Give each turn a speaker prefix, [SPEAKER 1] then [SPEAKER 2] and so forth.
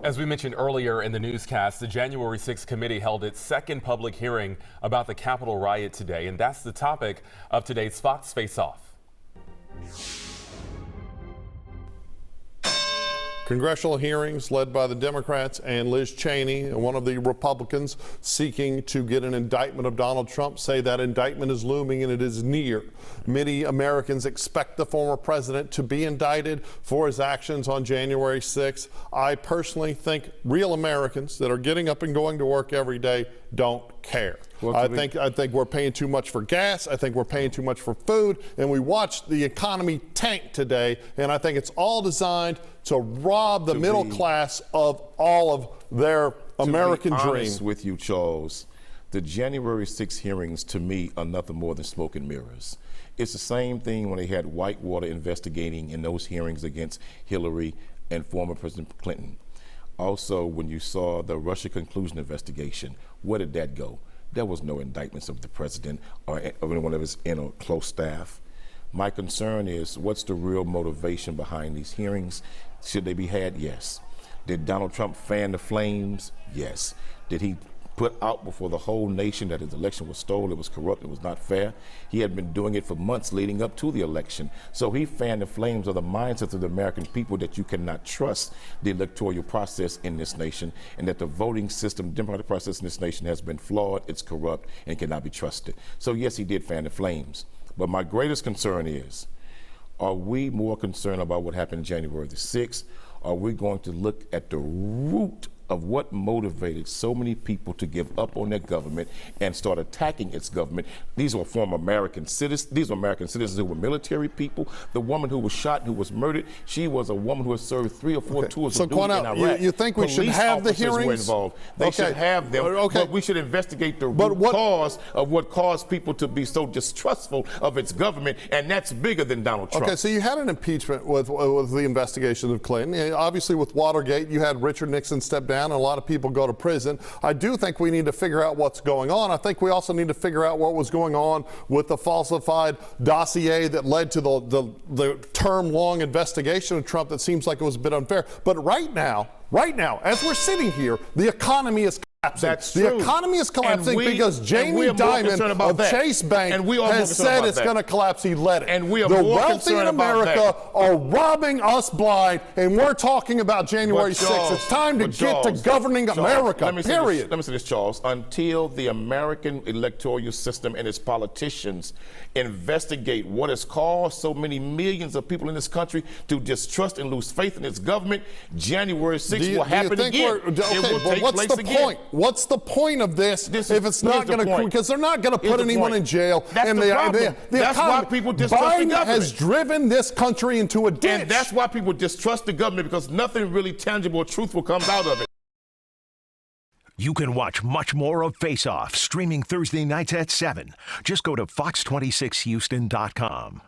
[SPEAKER 1] As we mentioned earlier in the newscast, the January 6th committee held its second public hearing about the Capitol riot today, and that's the topic of today's Fox Faceoff.
[SPEAKER 2] Congressional hearings led by the Democrats and Liz Cheney, one of the Republicans seeking to get an indictment of Donald Trump, say that indictment is looming and it is near. Many Americans expect the former president to be indicted for his actions on January 6th. I personally think real Americans that are getting up and going to work every day don't care. I think we're paying too much for gas. I think we're paying too much for food. And we watched the economy tank today. And I think it's all designed to rob the middle class of all of their American dream.
[SPEAKER 3] To be honest with you, Charles, the January 6 hearings to me are nothing more than smoke and mirrors. It's the same thing when they had Whitewater investigating in those hearings against Hillary and former President Clinton. Also, when you saw the Russia collusion investigation, where did that go? There was no indictments of the president or anyone of his inner close staff. My concern is, what's the real motivation behind these hearings? Should they be had? Yes. Did Donald Trump fan the flames? Yes. Did he put out before the whole nation that his election was stolen, it was corrupt, it was not fair? He had been doing it for months leading up to the election. So he fanned the flames of the mindsets of the American people that you cannot trust the electoral process in this nation, and that the voting system, democratic process in this nation has been flawed, it's corrupt, and cannot be trusted. So yes, he did fan the flames. But my greatest concern is, are we more concerned about what happened January the 6th? Are we going to look at the root of what motivated so many people to give up on their government and start attacking its government? These were former American citizens. These were American citizens who were military people. The woman who was shot, who was murdered, she was a woman who had served 3 or 4 tours of duty in Iraq.
[SPEAKER 2] So, you think we should have the hearings?
[SPEAKER 3] Were involved. They should have them, but we should investigate the root cause of what caused people to be so distrustful of its government, and that's bigger than Donald Trump.
[SPEAKER 2] Okay, so you had an impeachment with the investigation of Clinton. Obviously, with Watergate, you had Richard Nixon step down, and a lot of people go to prison. I do think we need to figure out what's going on. I think we also need to figure out what was going on with the falsified dossier that led to the term-long investigation of Trump that seems like it was a bit unfair. But right now, as we're sitting here, the economy is collapsing.
[SPEAKER 3] That's
[SPEAKER 2] the
[SPEAKER 3] true.
[SPEAKER 2] economy is collapsing because Jamie Dimon of Chase Bank has said it's going to collapse. He let it.
[SPEAKER 3] And we are
[SPEAKER 2] the
[SPEAKER 3] more
[SPEAKER 2] wealthy in America are robbing us blind, and we're talking about January 6th. It's time to get to governing America, period.
[SPEAKER 3] Let me say this, Charles. Until the American electoral system and its politicians investigate what has caused so many millions of people in this country to distrust and lose faith in its government, January 6th will happen again. It will take place again.
[SPEAKER 2] What's the point of this if it's not going to, because they're not going to put anyone in jail?
[SPEAKER 3] That's the problem. That's why people distrust the government.
[SPEAKER 2] Biden has driven this country into a ditch.
[SPEAKER 3] And that's why people distrust the government, because nothing really tangible or truthful comes out of it.
[SPEAKER 4] You can watch much more of Face Off streaming Thursday nights at 7. Just go to fox26houston.com.